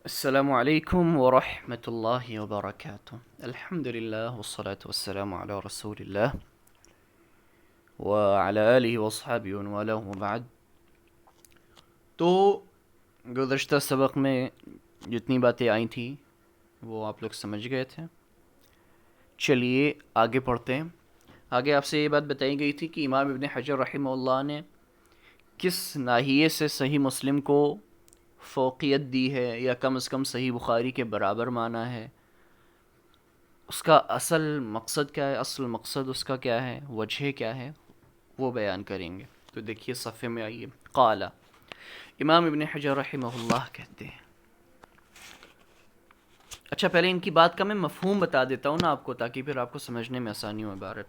السلام علیکم ورحمۃ اللہ وبرکاتہ۔ الحمد للہ والصلاة والسلام علی رسول اللہ وعلی آلہ وصحبہ ومن والہ وبعد۔ تو گزشتہ سبق میں جتنی باتیں آئی تھیں وہ آپ لوگ سمجھ گئے تھے۔ چلیے آگے پڑھتے ہیں۔ آگے آپ سے یہ بات بتائی گئی تھی کہ امام ابن حجر رحمہ اللہ نے کس ناحیے سے صحیح مسلم کو فوقیت دی ہے، یا کم از کم صحیح بخاری کے برابر مانا ہے، اس کا اصل مقصد کیا ہے، اصل مقصد اس کا کیا ہے، وجہ کیا ہے، وہ بیان کریں گے۔ تو دیکھیے صفحے میں آئیے۔ قال، امام ابن حجر رحمہ اللہ کہتے ہیں، اچھا پہلے ان کی بات کا میں مفہوم بتا دیتا ہوں نا آپ کو، تاکہ پھر آپ کو سمجھنے میں آسانی ہو عبارت۔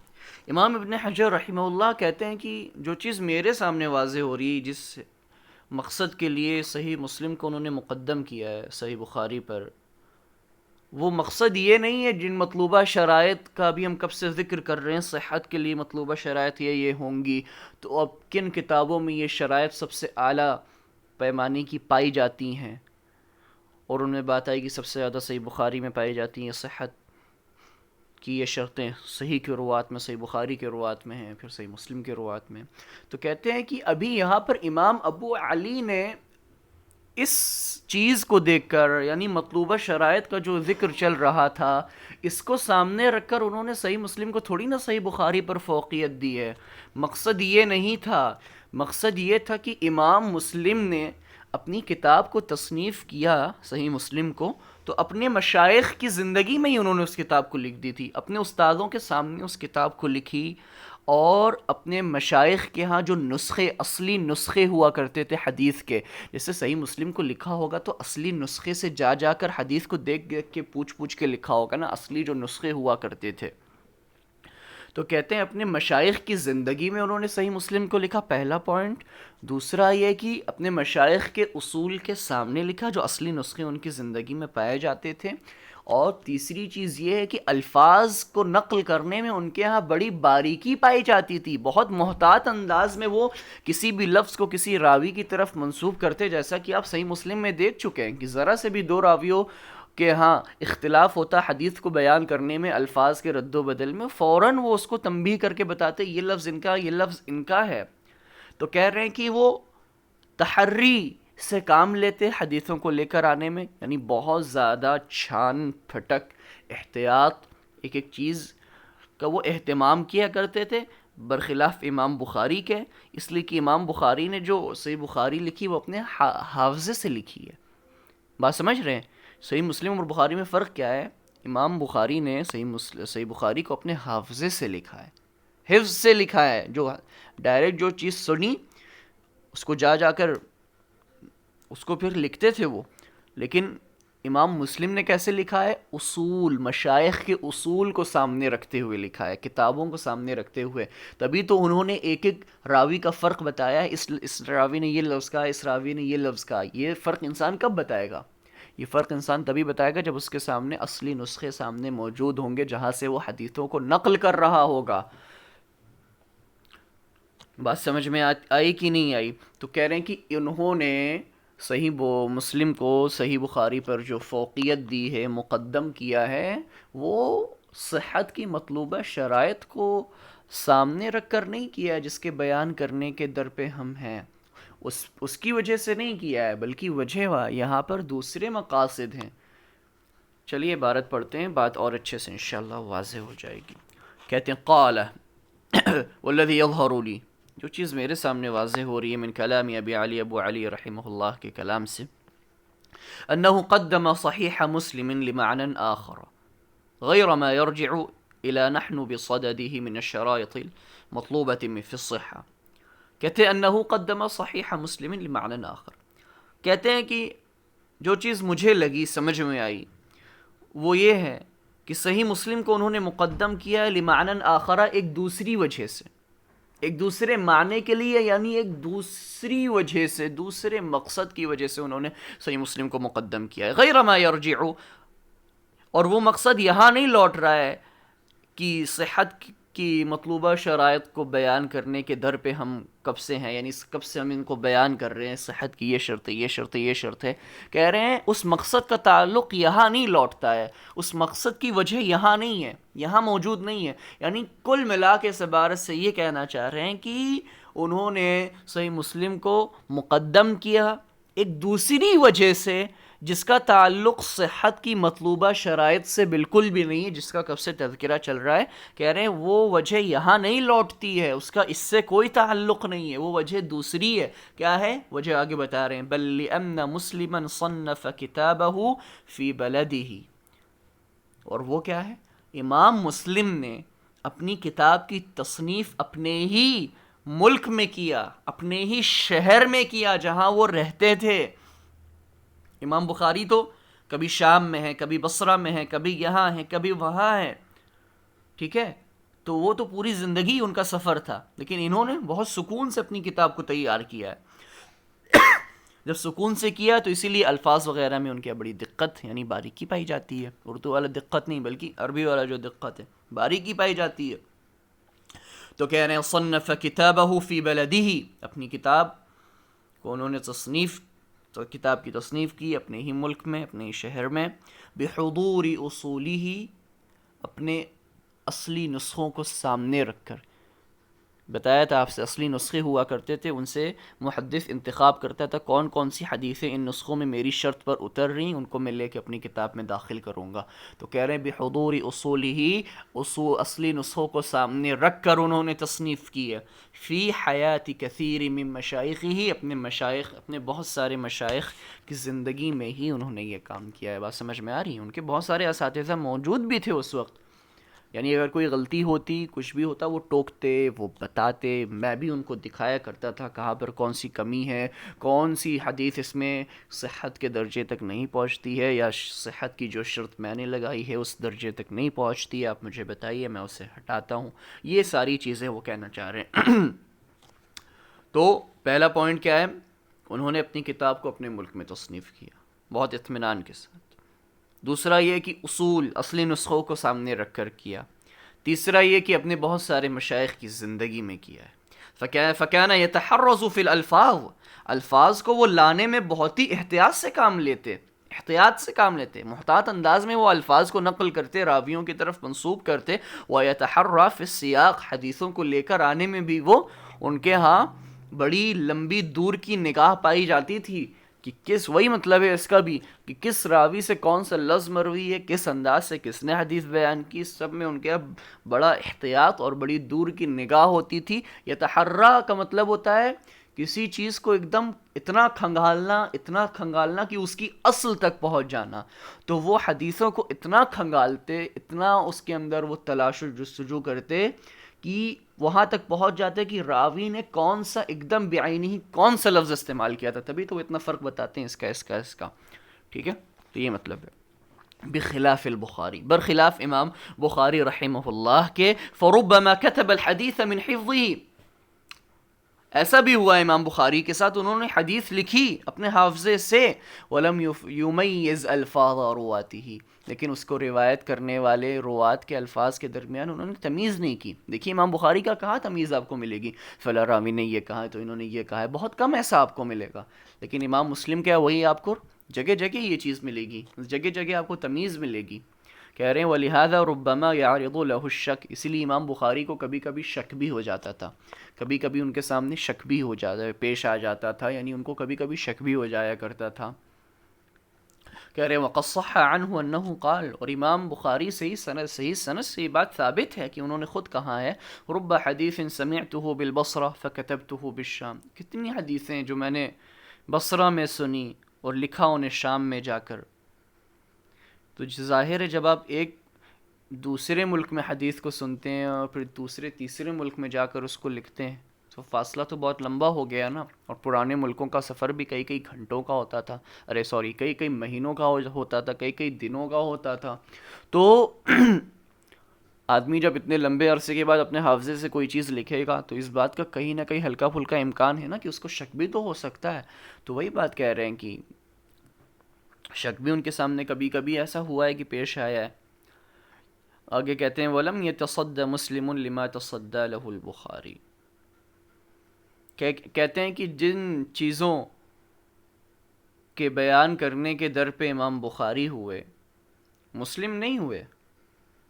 امام ابن حجر رحمہ اللہ کہتے ہیں کہ جو چیز میرے سامنے واضح ہو رہی ہے، جس مقصد کے لیے صحیح مسلم کو انہوں نے مقدم کیا ہے صحیح بخاری پر، وہ مقصد یہ نہیں ہے جن مطلوبہ شرائط کا بھی ہم کب سے ذکر کر رہے ہیں، صحت کے لیے مطلوبہ شرائط یہ ہوں گی، تو اب کن کتابوں میں یہ شرائط سب سے اعلیٰ پیمانے کی پائی جاتی ہیں، اور ان میں بات آئی کہ سب سے زیادہ صحیح بخاری میں پائی جاتی ہیں صحت کی یہ شرطیں، صحیح کے روات میں، صحیح بخاری کے روات میں ہیں، پھر صحیح مسلم کے روات میں۔ تو کہتے ہیں کہ ابھی یہاں پر امام ابو علی نے اس چیز کو دیکھ کر، یعنی مطلوبہ شرائط کا جو ذکر چل رہا تھا، اس کو سامنے رکھ کر انہوں نے صحیح مسلم کو تھوڑی نہ صحیح بخاری پر فوقیت دی ہے۔ مقصد یہ نہیں تھا، مقصد یہ تھا کہ امام مسلم نے اپنی کتاب کو تصنیف کیا صحیح مسلم کو، تو اپنے مشائخ کی زندگی میں ہی انہوں نے اس کتاب کو لکھ دی تھی، اپنے استادوں کے سامنے اس کتاب کو لکھی، اور اپنے مشائخ کے ہاں جو نسخے، اصلی نسخے ہوا کرتے تھے حدیث کے، جیسے صحیح مسلم کو لکھا ہوگا تو اصلی نسخے سے جا جا کر حدیث کو دیکھ دیکھ کے پوچھ پوچھ کے لکھا ہوگا نا، اصلی جو نسخے ہوا کرتے تھے۔ تو کہتے ہیں اپنے مشائخ کی زندگی میں انہوں نے صحیح مسلم کو لکھا، پہلا پوائنٹ۔ دوسرا یہ کہ اپنے مشائخ کے اصول کے سامنے لکھا جو اصلی نسخے ان کی زندگی میں پائے جاتے تھے۔ اور تیسری چیز یہ ہے کہ الفاظ کو نقل کرنے میں ان کے ہاں بڑی باریکی پائی جاتی تھی، بہت محتاط انداز میں وہ کسی بھی لفظ کو کسی راوی کی طرف منسوب کرتے، جیسا کہ آپ صحیح مسلم میں دیکھ چکے ہیں کہ ذرا سے بھی دو راویوں کہ ہاں اختلاف ہوتا حدیث کو بیان کرنے میں، الفاظ کے رد و بدل میں، فوراً وہ اس کو تنبیہ کر کے بتاتے یہ لفظ ان کا، یہ لفظ ان کا ہے۔ تو کہہ رہے ہیں کہ وہ تحری سے کام لیتے حدیثوں کو لے کر آنے میں، یعنی بہت زیادہ چھان پھٹک احتیاط ایک ایک چیز کا وہ اہتمام کیا کرتے تھے، برخلاف امام بخاری کے، اس لیے کہ امام بخاری نے جو صحیح بخاری لکھی وہ اپنے حافظے سے لکھی ہے۔ بات سمجھ رہے ہیں؟ صحیح مسلم اور بخاری میں فرق کیا ہے؟ امام بخاری نے صحیح بخاری کو اپنے حافظے سے لکھا ہے، حفظ سے لکھا ہے، جو ڈائریکٹ جو چیز سنی اس کو جا جا کر اس کو پھر لکھتے تھے وہ۔ لیکن امام مسلم نے کیسے لکھا ہے؟ اصول، مشائخ کے اصول کو سامنے رکھتے ہوئے لکھا ہے، کتابوں کو سامنے رکھتے ہوئے، تبھی تو انہوں نے ایک ایک راوی کا فرق بتایا ہے، اس راوی نے یہ لفظ کہا، اس راوی نے یہ لفظ کہا۔ یہ فرق انسان کب بتائے گا؟ یہ فرق انسان تبھی بتائے گا جب اس کے سامنے اصلی نسخے سامنے موجود ہوں گے جہاں سے وہ حدیثوں کو نقل کر رہا ہوگا۔ بات سمجھ میں آئی کہ نہیں آئی؟ تو کہہ رہے ہیں کہ انہوں نے صحیح مسلم کو صحیح بخاری پر جو فوقیت دی ہے، مقدم کیا ہے، وہ صحت کی مطلوبہ شرائط کو سامنے رکھ کر نہیں کیا جس کے بیان کرنے کے در پہ ہم ہیں، اس کی وجہ سے نہیں کیا ہے، بلکہ وجہ یہاں پر دوسرے مقاصد ہیں۔ چلیے عبارت پڑھتے ہیں، بات اور اچھے سے انشاءاللہ واضح ہو جائے گی۔ کہتے ہیں قال والذی یظہر لی، جو چیز میرے سامنے واضح ہو رہی ہے من کلام ابو علی رحمہ اللہ کے کلام سے، انہ قدم صحیح مسلم لمعنى آخر غیر ما يرجع الى نحن بصدده من الشرائط المطلوبة في الصحة۔ کہتے ہیں انہ قدم صحیح مسلم لمعنى آخر، کہتے ہیں کہ جو چیز مجھے لگی، سمجھ میں آئی، وہ یہ ہے کہ صحیح مسلم کو انہوں نے مقدم کیا ہے لمعنى آخر، ایک دوسری وجہ سے، ایک دوسرے معنی کے لیے، یعنی ایک دوسری وجہ سے، دوسرے مقصد کی وجہ سے انہوں نے صحیح مسلم کو مقدم کیا ہے۔ غیر ما یرجع، اور وہ مقصد یہاں نہیں لوٹ رہا ہے کہ صحت کی مطلوبہ شرائط کو بیان کرنے کے در پہ ہم کب سے ہیں، یعنی کب سے ہم ان کو بیان کر رہے ہیں، صحت کی یہ شرط ہے، یہ شرط ہے، یہ شرط ہے. کہہ رہے ہیں اس مقصد کا تعلق یہاں نہیں لوٹتا ہے، اس مقصد کی وجہ یہاں نہیں ہے، یہاں موجود نہیں ہے. یعنی کل ملا کے اس عبارت سے یہ کہنا چاہ رہے ہیں کہ انہوں نے صحیح مسلم کو مقدم کیا ایک دوسری وجہ سے جس کا تعلق صحت کی مطلوبہ شرائط سے بالکل بھی نہیں ہے، جس کا کب سے تذکرہ چل رہا ہے. کہہ رہے ہیں وہ وجہ یہاں نہیں لوٹتی ہے، اس کا اس سے کوئی تعلق نہیں ہے، وہ وجہ دوسری ہے. کیا ہے وجہ؟ آگے بتا رہے ہیں بل لأن مسلما صنف کتابہ فی بلدہ. اور وہ کیا ہے؟ امام مسلم نے اپنی کتاب کی تصنیف اپنے ہی ملک میں کیا، اپنے ہی شہر میں کیا جہاں وہ رہتے تھے. امام بخاری تو کبھی شام میں ہے، کبھی بصرہ میں ہے، کبھی یہاں ہے، کبھی وہاں ہے، ٹھیک ہے؟ تو وہ تو پوری زندگی ان کا سفر تھا، لیکن انہوں نے بہت سکون سے اپنی کتاب کو تیار کیا ہے. جب سکون سے کیا تو اسی لیے الفاظ وغیرہ میں ان کی بڑی دقت یعنی باریکی پائی جاتی ہے. اردو والا دقت نہیں بلکہ عربی والا جو دقت ہے باریکی پائی جاتی ہے. تو کہہ رہے ہیں صنف کتابہ فی بلدہ، اپنی کتاب کو انہوں نے تو کتاب کی تصنیف کی اپنے ہی ملک میں، اپنے ہی شہر میں. بحضور اصولہ، اپنے اصلی نسخوں کو سامنے رکھ کر. بتایا تھا آپ سے اصلی نسخے ہوا کرتے تھے، ان سے محدث انتخاب کرتا تھا کون کون سی حدیثیں ان نسخوں میں میری شرط پر اتر رہی ہیں، ان کو میں لے کے اپنی کتاب میں داخل کروں گا. تو کہہ رہے ہیں بحضور اصولہ، اصلی نسخوں کو سامنے رکھ کر انہوں نے تصنیف کی ہے. فی حیات کثیر من مشائخہ، اپنے مشائخ، اپنے بہت سارے مشائخ کی زندگی میں ہی انہوں نے یہ کام کیا ہے. بات سمجھ میں آ رہی ہے؟ ان کے بہت سارے اساتذہ موجود بھی تھے اس وقت، یعنی اگر کوئی غلطی ہوتی، کچھ بھی ہوتا، وہ ٹوکتے، وہ بتاتے. میں بھی ان کو دکھایا کرتا تھا کہاں پر کون سی کمی ہے، کون سی حدیث اس میں صحت کے درجے تک نہیں پہنچتی ہے، یا صحت کی جو شرط میں نے لگائی ہے اس درجے تک نہیں پہنچتی ہے، آپ مجھے بتائیے، میں اسے ہٹاتا ہوں. یہ ساری چیزیں وہ کہنا چاہ رہے ہیں. تو پہلا پوائنٹ کیا ہے؟ انہوں نے اپنی کتاب کو اپنے ملک میں تصنیف کیا بہت اطمینان کے ساتھ. دوسرا یہ کہ اصول، اصلی نسخوں کو سامنے رکھ کر کیا. تیسرا یہ کہ اپنے بہت سارے مشائخ کی زندگی میں کیا ہے. فکان یتحرز فی الالفاظ، الفاظ کو وہ لانے میں بہت ہی احتیاط سے کام لیتے، محتاط انداز میں وہ الفاظ کو نقل کرتے، راویوں کی طرف منسوب کرتے. ویتحری فی السیاق، حدیثوں کو لے کر آنے میں بھی وہ ان کے ہاں بڑی لمبی دور کی نگاہ پائی جاتی تھی کہ وہی مطلب ہے اس کا بھی کہ کس راوی سے کون سا لفظ مروی ہے، کس انداز سے کس نے حدیث بیان کی. سب میں ان کے بڑا احتیاط اور بڑی دور کی نگاہ ہوتی تھی. یتحرا کا مطلب ہوتا ہے کسی چیز کو ایک دم اتنا کھنگالنا کہ اس کی اصل تک پہنچ جانا. تو وہ حدیثوں کو اتنا کھنگالتے، اتنا اس کے اندر وہ تلاش و جستجو کرتے کہ وہاں تک پہنچ جاتے کہ راوی نے کون سا ایک دم بعینی ہی کون سا لفظ استعمال کیا تھا. تبھی تو وہ اتنا فرق بتاتے ہیں اس کا. ٹھیک ہے، تو یہ مطلب ہے. بخلاف البخاری، برخلاف امام بخاری رحمہ اللہ کے. فربما كتب الحديث من حفظه، ایسا بھی ہوا امام بخاری کے ساتھ، انہوں نے حدیث لکھی اپنے حافظے سے. ولم یمیز الفاظ رواته، لیکن اس کو روایت کرنے والے روات کے الفاظ کے درمیان انہوں نے تمیز نہیں کی. دیکھیے امام بخاری کا کہاں تمیز آپ کو ملے گی؟ فلاں راوی نے یہ کہا ہے تو انہوں نے یہ کہا ہے، بہت کم ایسا آپ کو ملے گا. لیکن امام مسلم کیا، وہی آپ کو جگہ جگہ یہ چیز ملے گی، جگہ جگہ آپ کو تمیز ملے گی. کہہ رہے ہیں وَلِهَذَا رُبَّمَا يَعْرِضُ لَهُ الشَّكْ، اسی لیے امام بخاری کو کبھی کبھی شک بھی ہو جاتا تھا، کبھی کبھی ان کے سامنے شک بھی ہو جاتا پیش آ جاتا تھا، یعنی ان کو کبھی کبھی شک بھی ہو جایا کرتا تھا. کہہ رہے ہیں وَقَدْ صَحَّ عَنْهُ أَنَّهُ قَالَ، اور امام بخاری صحیح سند سے یہ بات ثابت ہے کہ انہوں نے خود کہا ہے رُبَّ حَدِيثٍ سَمِعْتُهُ بِالْبَصْرَةِ فَكَتَبْتُهُ بِالشَّامِ، کتنی حدیثیں جو میں نے بصرہ میں سنی اور لکھا انہیں شام میں جا کر. تو ظاہر ہے جب آپ ایک دوسرے ملک میں حدیث کو سنتے ہیں اور پھر دوسرے تیسرے ملک میں جا کر اس کو لکھتے ہیں تو فاصلہ تو بہت لمبا ہو گیا نا. اور پرانے ملکوں کا سفر بھی کئی کئی گھنٹوں کا ہوتا تھا، کئی کئی مہینوں کا ہوتا تھا، کئی کئی دنوں کا ہوتا تھا. تو آدمی جب اتنے لمبے عرصے کے بعد اپنے حافظے سے کوئی چیز لکھے گا تو اس بات کا کہیں نہ کہیں ہلکا پھلکا امکان ہے نا کہ اس کو شک بھی تو ہو سکتا ہے. تو وہی بات کہہ رہے ہیں کہ شک بھی ان کے سامنے کبھی کبھی ایسا ہوا ہے کہ پیش آیا ہے. آگے کہتے ہیں وَلَمْ يَتَصَدَّ مُسْلِمٌ لِمَا تَصَدَّى لَهُ الْبُخَارِي، کہتے ہیں کہ جن چیزوں کے بیان کرنے کے در پہ امام بخاری ہوئے، مسلم نہیں ہوئے.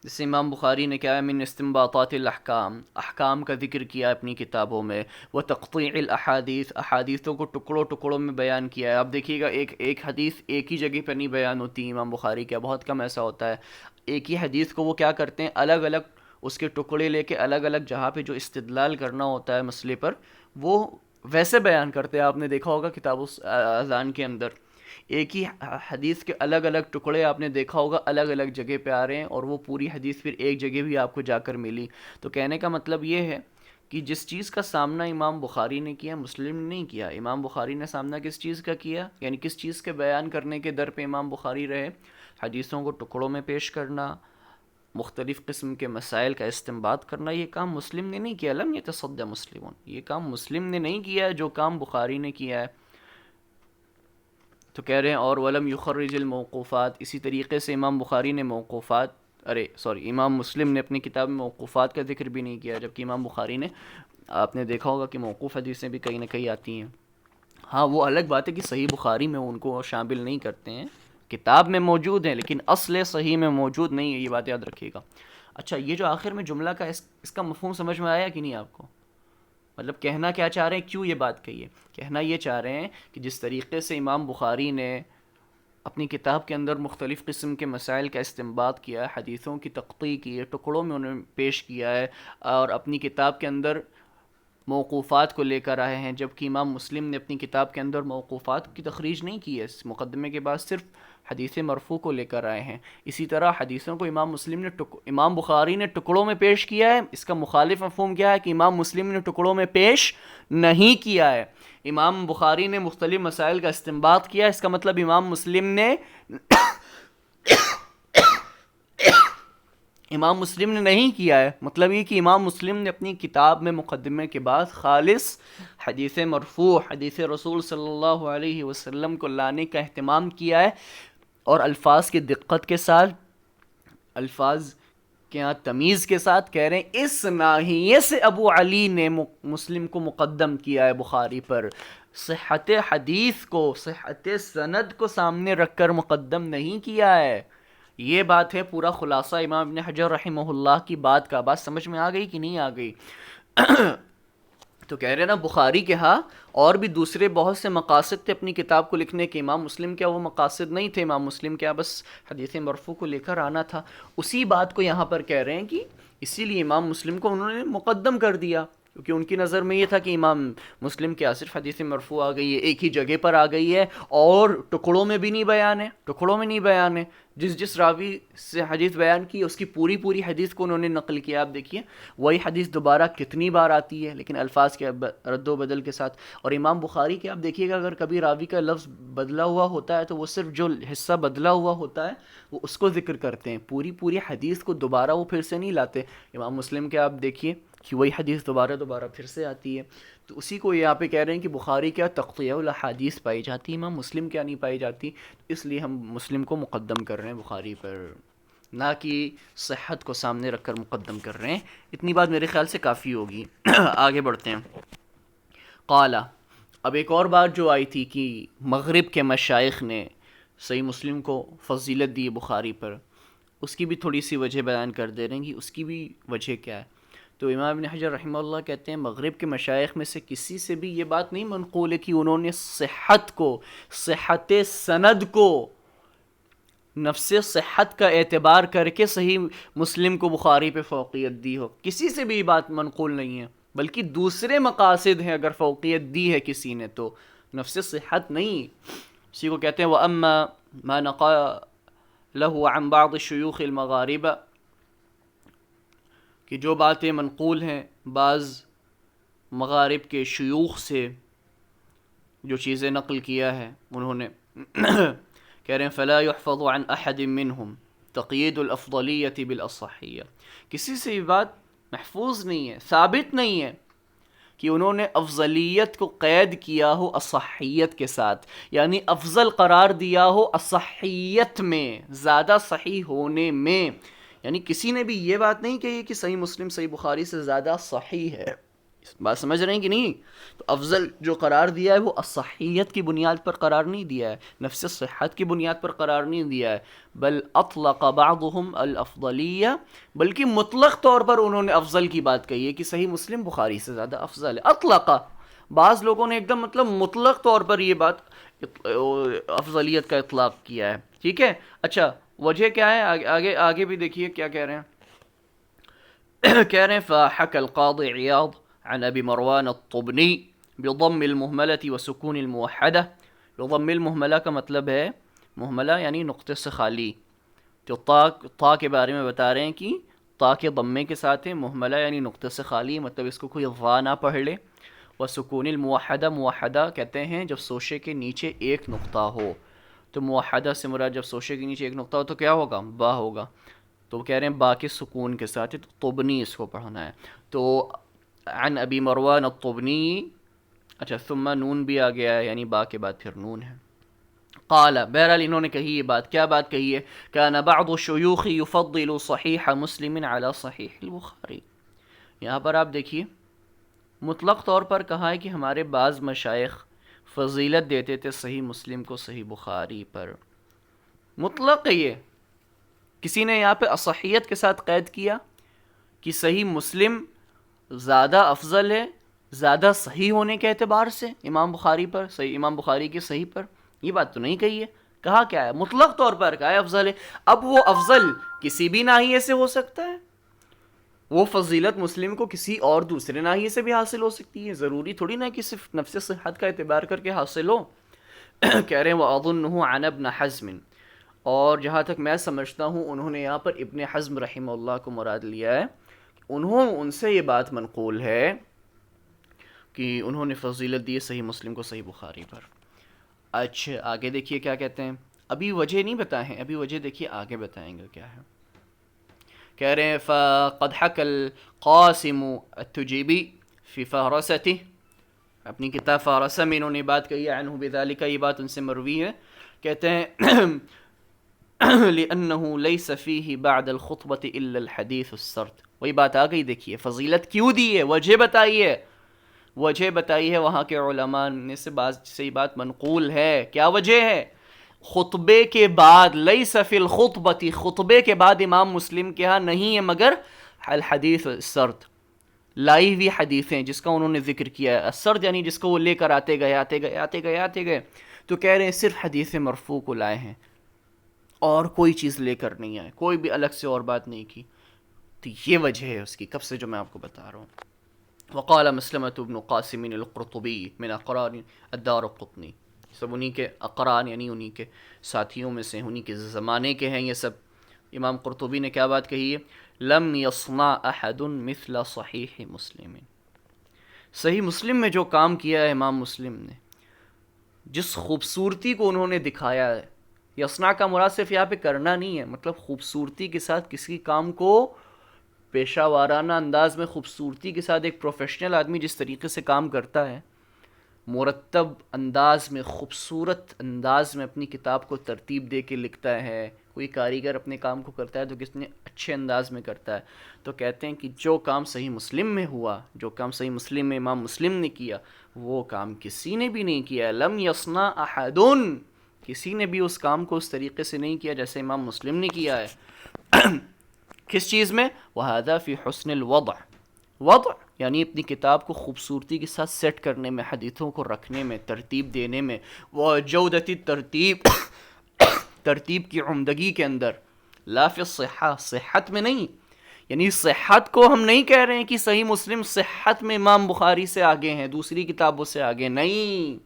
جیسے امام بخاری نے کیا ہے، من استنباطات الاحکام، احکام کا ذکر کیا اپنی کتابوں میں، وہ تقطیع الاحادیث، احادیثوں کو ٹکڑوں ٹکڑوں میں بیان کیا ہے. آپ دیکھیے گا ایک حدیث ایک ہی جگہ پہ نہیں بیان ہوتی امام بخاری کا، بہت کم ایسا ہوتا ہے. ایک ہی حدیث کو وہ کیا کرتے ہیں، الگ الگ اس کے ٹکڑے لے کے الگ الگ جہاں پہ جو استدلال کرنا ہوتا ہے مسئلے پر، وہ ویسے بیان کرتے ہیں. آپ نے دیکھا ہوگا کتاب اذان کے اندر ایک ہی حدیث کے الگ الگ ٹکڑے آپ نے دیکھا ہوگا الگ الگ جگہ پہ آ رہے ہیں، اور وہ پوری حدیث پھر ایک جگہ بھی آپ کو جا کر ملی. تو کہنے کا مطلب یہ ہے کہ جس چیز کا سامنا امام بخاری نے کیا مسلم نے نہیں کیا. امام بخاری نے سامنا کس چیز کا کیا، یعنی کس چیز کے بیان کرنے کے در پہ امام بخاری رہے، حدیثوں کو ٹکڑوں میں پیش کرنا، مختلف قسم کے مسائل کا استنباط کرنا. یہ کام مسلم نے نہیں کیا. لم یتصد مسلمون، یہ کام مسلم نے نہیں کیا ہے جو کام بخاری نے کیا ہے. تو کہہ رہے ہیں اور ولم یخرج الموقوفات، اسی طریقے سے امام بخاری نے امام مسلم نے اپنی کتاب میں موقوفات کا ذکر بھی نہیں کیا، جبکہ امام بخاری نے، آپ نے دیکھا ہوگا کہ موقوف حدیثیں بھی کہیں نہ کہیں آتی ہیں. ہاں وہ الگ بات ہے کہ صحیح بخاری میں ان کو شامل نہیں کرتے ہیں، کتاب میں موجود ہیں لیکن اصل صحیح میں موجود نہیں ہے، یہ بات یاد رکھیے گا. اچھا، یہ جو آخر میں جملہ کا اس کا مفہوم سمجھ میں آیا کہ نہیں آپ کو؟ مطلب کہنا کیا چاہ رہے ہیں، کیوں یہ بات کہی ہے؟ کہنا یہ چاہ رہے ہیں کہ جس طریقے سے امام بخاری نے اپنی کتاب کے اندر مختلف قسم کے مسائل کا استنباط کیا ہے، حدیثوں کی تقطیع کی ہے، ٹکڑوں میں انہوں نے پیش کیا ہے، اور اپنی کتاب کے اندر موقوفات کو لے کر آئے ہیں، جبکہ امام مسلم نے اپنی کتاب کے اندر موقوفات کی تخریج نہیں کی ہے، اس مقدمے کے بعد صرف حدیث مرفوع کو لے کر آئے ہیں. اسی طرح حدیثوں کو امام بخاری نے ٹکڑوں میں پیش کیا ہے. اس کا مخالف مفہوم کیا ہے کہ امام مسلم نے ٹکڑوں میں پیش نہیں کیا ہے. امام بخاری نے مختلف مسائل کا استنباط کیا، اس کا مطلب امام مسلم نے نہیں کیا ہے. مطلب یہ کہ امام مسلم نے اپنی کتاب میں مقدمے کے بعد خالص حدیث مرفوع، حدیث رسول صلی اللہ علیہ وسلم کو لانے کا اہتمام کیا ہے، اور الفاظ کی دقت کے ساتھ، الفاظ کے یہاں تمیز کے ساتھ کہہ رہے ہیں اس ناحیے سے ابو علی نے مسلم کو مقدم کیا ہے بخاری پر، صحت حدیث کو، صحت سند کو سامنے رکھ کر مقدم نہیں کیا ہے. یہ بات ہے پورا خلاصہ امام ابن حجر رحمہ اللہ کی بات کا. بات سمجھ میں آ گئی کہ نہیں آ گئی؟ تو کہہ رہے نا بخاری کے ہاں اور بھی دوسرے بہت سے مقاصد تھے اپنی کتاب کو لکھنے کے، امام مسلم کیا وہ مقاصد نہیں تھے، امام مسلم کیا بس حدیث مرفوع کو لے کر آنا تھا. اسی بات کو یہاں پر کہہ رہے ہیں کہ اسی لیے امام مسلم کو انہوں نے مقدم کر دیا، کیونکہ ان کی نظر میں یہ تھا کہ امام مسلم کیا صرف حدیث مرفوع آ گئی ہے، ایک ہی جگہ پر آ گئی ہے، اور ٹکڑوں میں بھی نہیں بیان ہے، ٹکڑوں میں نہیں بیان ہے. جس راوی سے حدیث بیان کی اس کی پوری حدیث کو انہوں نے نقل کیا. آپ دیکھیے وہی حدیث دوبارہ کتنی بار آتی ہے لیکن الفاظ کے رد و بدل کے ساتھ. اور امام بخاری کے آپ دیکھیے گا اگر کبھی راوی کا لفظ بدلا ہوا ہوتا ہے تو وہ صرف جو حصہ بدلا ہوا ہوتا ہے وہ اس کو ذکر کرتے ہیں، پوری حدیث کو دوبارہ وہ پھر سے نہیں لاتے. امام مسلم کے آپ دیکھیے کہ وہی حدیث دوبارہ پھر سے آتی ہے. تو اسی کو یہاں پہ کہہ رہے ہیں کہ بخاری کیا تقطیع الاحادیث پائی جاتی، امام مسلم کیا نہیں پائی جاتی. اس لیے ہم مسلم کو مقدم کر رہے ہیں بخاری پر، نہ کہ صحت کو سامنے رکھ کر مقدم کر رہے ہیں. اتنی بات میرے خیال سے کافی ہوگی. آگے بڑھتے ہیں. قال، اب ایک اور بات جو آئی تھی کہ مغرب کے مشائخ نے صحیح مسلم کو فضیلت دی بخاری پر، اس کی بھی تھوڑی سی وجہ بیان کر دے رہے ہیں کہ اس کی بھی وجہ کیا ہے. تو امام ابن حجر رحمہ اللہ کہتے ہیں مغرب کے مشائخ میں سے کسی سے بھی یہ بات نہیں منقول ہے کہ انہوں نے صحت کو، صحت سند کو، نفس صحت کا اعتبار کر کے صحیح مسلم کو بخاری پہ فوقیت دی ہو. کسی سے بھی یہ بات منقول نہیں ہے، بلکہ دوسرے مقاصد ہیں اگر فوقیت دی ہے کسی نے تو نفس صحت نہیں. اسی کو کہتے ہیں وَأَمَّا مَا نَقَى لَهُ عَنْ بَعْضِ الشُّيُوخِ الْمَغَارِبَ، کہ جو باتیں منقول ہیں بعض مغارب کے شیوخ سے، جو چیزیں نقل کیا ہے انہوں نے، کہہ رہے ہیں فلا يحفظ عن احد منهم تقیید الافضلیت بالاصحیہ، کسی سے یہ بات محفوظ نہیں ہے، ثابت نہیں ہے کہ انہوں نے افضلیت کو قید کیا ہو اصحیت کے ساتھ، یعنی افضل قرار دیا ہو اصحیت میں، زیادہ صحیح ہونے میں. یعنی کسی نے بھی یہ بات نہیں کہی کہ صحیح مسلم صحیح بخاری سے زیادہ صحیح ہے. بات سمجھ رہے ہیں کہ نہیں؟ تو افضل جو قرار دیا ہے وہ الصحیت کی بنیاد پر قرار نہیں دیا ہے، نفس صحت کی بنیاد پر قرار نہیں دیا ہے، بل اطلق بعضهم الافضلیہ، بلکہ مطلق طور پر انہوں نے افضل کی بات کہی ہے کہ صحیح مسلم بخاری سے زیادہ افضل ہے. اطلق، بعض لوگوں نے ایک دم مطلب مطلق طور پر یہ بات افضلیت کا اطلاق کیا ہے. ٹھیک ہے. اچھا وجہ کیا ہے؟ آگے آگے بھی دیکھیے کیا کہہ رہے ہیں. کہہ رہے ہیں فحكى القاضي عياض عن ابي مروان الطبني بضم المهملة وسكون الموحدة. بضم المهملة کا مطلب ہے محملہ یعنی نقطے سے خالی. جو تا کے بارے میں بتا رہے ہیں کہ تا کے ضمے کے ساتھ ہے، محملہ یعنی نقطے سے خالی، مطلب اس کو کوئی ضا نہ پڑھ لے. وسکون الموحدہ، موحدہ کہتے ہیں جب سوشے کے نیچے ایک نقطہ ہو. تو موحدہ سے مراد جب سوشے کے نیچے ایک نقطہ ہو تو کیا ہوگا؟ با ہوگا. تو کہہ رہے ہیں با کے سکون کے ساتھ، تو طبنی اس کو پڑھنا ہے. تو عن ابی مروان الطبنی، اچھا ثم نون بھی آ گیا ہے یعنی با کے بعد پھر نون ہے. قال، بہرحال انہوں نے کہی یہ بات. کیا بات کہی ہے؟ كان بعض الشيوخ يفضل صحیح مسلم على صحیح البخاری. یہاں پر آپ دیکھیے مطلق طور پر کہا ہے کہ ہمارے بعض مشائخ فضیلت دیتے تھے صحیح مسلم کو صحیح بخاری پر. مطلق ہے یہ، کسی نے یہاں پہ اصحیت کے ساتھ قید کیا کہ صحیح مسلم زیادہ افضل ہے زیادہ صحیح ہونے کے اعتبار سے امام بخاری پر، صحیح امام بخاری کے صحیح پر. یہ بات تو نہیں کہی ہے. کہا کیا ہے؟ مطلق طور پر کہا ہے افضل ہے. اب وہ افضل کسی بھی ناحیے سے ہو سکتا ہے، وہ فضیلت مسلم کو کسی اور دوسرے ناحیے سے بھی حاصل ہو سکتی ہے، ضروری تھوڑی نہ کہ صرف نفس صحت کا اعتبار کر کے حاصل ہو. کہہ رہے ہیں وَأَظُنُّهُ عَنَ ابْنَ حَزْمٍ، اور جہاں تک میں سمجھتا ہوں انہوں نے یہاں پر ابن حزم رحمہ اللہ کو مراد لیا ہے. ان سے یہ بات منقول ہے کہ انہوں نے فضیلت دی صحیح مسلم کو صحیح بخاری پر. اچھا آگے دیکھیے کیا کہتے ہیں. ابھی وجہ نہیں بتائے ہیں، ابھی وجہ دیکھیے آگے بتائیں گے کیا ہے. کہہ رہے ہیں فَقَدْ حَكَى الْقَاسِمُ التُّجِيبِي فِي فَهْرَسَتِهِ، اپنی کتاب فہرسہ میں انہوں نے بات کہی ہے. عنہ بذالک، یہ بات ان سے مروی ہے. کہتے ہیں لِأَنَّهُ لَيْسَ فِيهِ بَعْدَ الْخُطْبَةِ إِلَّا الْحَدِيثُ السَّرْد. وہی بات آ گئی. دیکھیے فضیلت کیوں دی ہے، وجہ بتائیے. وجہ بتائی ہے وہاں کے علماء نے سے یہ بات منقول ہے. کیا وجہ ہے؟ خطبے کے بعد لیس فی الخطبۃ، خطبے کے بعد امام مسلم کے ہاں نہیں ہے مگر الحدیث السرد، لائی ہوئی حدیثیں جس کا انہوں نے ذکر کیا ہے. السرد یعنی جس کو وہ لے کر آتے گئے. تو کہہ رہے ہیں صرف حدیث مرفوع کو لائے ہیں اور کوئی چیز لے کر نہیں آئے، کوئی بھی الگ سے اور بات نہیں کی. تو یہ وجہ ہے اس کی کب سے جو میں آپ کو بتا رہا ہوں. وقال مسلمۃ بن قاسم القرطبی من اقران الدارقطنی، سب انہی کے اقران یعنی انہی کے ساتھیوں میں سے، انہی کے زمانے کے ہیں یہ سب. امام قرطبی نے کیا بات کہی ہے؟ لم یصنع احد مثل صحیح مسلم، صحیح مسلم میں جو کام کیا ہے امام مسلم نے، جس خوبصورتی کو انہوں نے دکھایا ہے. یصنع کا مراد صرف یہاں پہ کرنا نہیں ہے، مطلب خوبصورتی کے ساتھ کسی کام کو پیشہ وارانہ انداز میں خوبصورتی کے ساتھ، ایک پروفیشنل آدمی جس طریقے سے کام کرتا ہے، مرتب انداز میں خوبصورت انداز میں اپنی کتاب کو ترتیب دے کے لکھتا ہے. کوئی کاریگر اپنے کام کو کرتا ہے تو کتنے اچھے انداز میں کرتا ہے. تو کہتے ہیں کہ جو کام صحیح مسلم میں ہوا، جو کام صحیح مسلم میں امام مسلم نے کیا، وہ کام کسی نے بھی نہیں کیا. لم یصنع احد، کسی نے بھی اس کام کو اس طریقے سے نہیں کیا جیسے امام مسلم نے کیا ہے. کس چیز میں؟ وَهَذَا فِي حُسْنِ الْوَضْعِ، وضع یعنی اپنی کتاب کو خوبصورتی کے ساتھ سیٹ کرنے میں، حدیثوں کو رکھنے میں، ترتیب دینے میں. وَجَوْدَةِ الترتیب، ترتیب کی عمدگی کے اندر. لا فی الصحہ، صحت میں نہیں. یعنی صحت کو ہم نہیں کہہ رہے ہیں کہ صحیح مسلم صحت میں امام بخاری سے آگے ہیں، دوسری کتابوں سے آگے نہیں.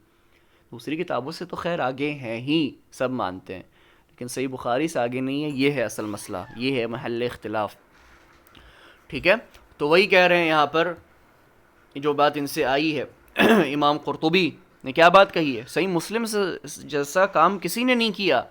دوسری کتابوں سے تو خیر آگے ہیں ہی، سب مانتے ہیں، لیکن صحیح بخاری سے آگے نہیں ہے. یہ ہے اصل مسئلہ، یہ ہے محل اختلاف. ٹھیک ہے. تو وہی کہہ رہے ہیں یہاں پر جو بات ان سے آئی ہے. امام قرطبی نے کیا بات کہی ہے؟ صحیح مسلم سے جیسا کام کسی نے نہیں کیا.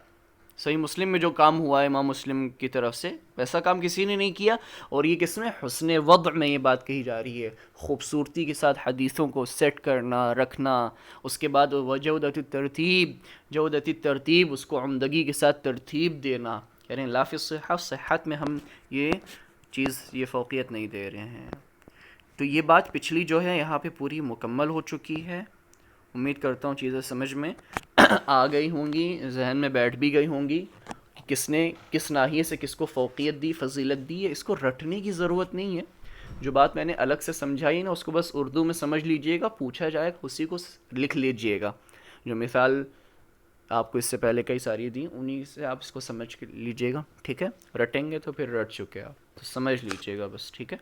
صحیح مسلم میں جو کام ہوا ہے امام مسلم کی طرف سے، ویسا کام کسی نے نہیں کیا. اور یہ کس میں؟ حسن وضع میں یہ بات کہی جا رہی ہے، خوبصورتی کے ساتھ حدیثوں کو سیٹ کرنا، رکھنا. اس کے بعد وجودۃ الترتیب، جودۃ الترتیب، اس کو عمدگی کے ساتھ ترتیب دینا. کہہ رہے ہیں لا فی الصحہ، صحت میں ہم یہ چیز، یہ فوقیت نہیں دے رہے ہیں. تو یہ بات پچھلی جو ہے یہاں پہ پوری مکمل ہو چکی ہے. امید کرتا ہوں چیزیں سمجھ میں آ گئی ہوں گی، ذہن میں بیٹھ بھی گئی ہوں گی کہ کس نے کس ناحیے سے کس کو فوقیت دی، فضیلت دی ہے. اس کو رٹنے کی ضرورت نہیں ہے. جو بات میں نے الگ سے سمجھائی نا، اس کو بس اردو میں سمجھ لیجئے گا، پوچھا جائے اسی کو لکھ لیجئے گا. جو مثال آپ کو اس سے پہلے کئی ساری دی، انہی سے آپ اس کو سمجھ کے لیجئے گا. ٹھیک ہے، رٹیں گے تو پھر رٹ چکے آپ، تو سمجھ لیجئے گا بس. ٹھیک ہے،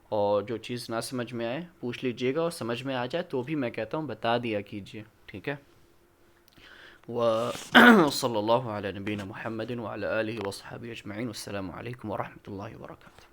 اور جو چیز نہ سمجھ میں آئے پوچھ لیجئے گا، اور سمجھ میں آ جائے تو بھی میں کہتا ہوں بتا دیا کیجئے. ٹھیک ہے، وصلی اللہ علی نبینا محمد وعلی آلہ وصحبہ اجمعین. والسلام علیکم ورحمۃ اللہ وبرکاتہ.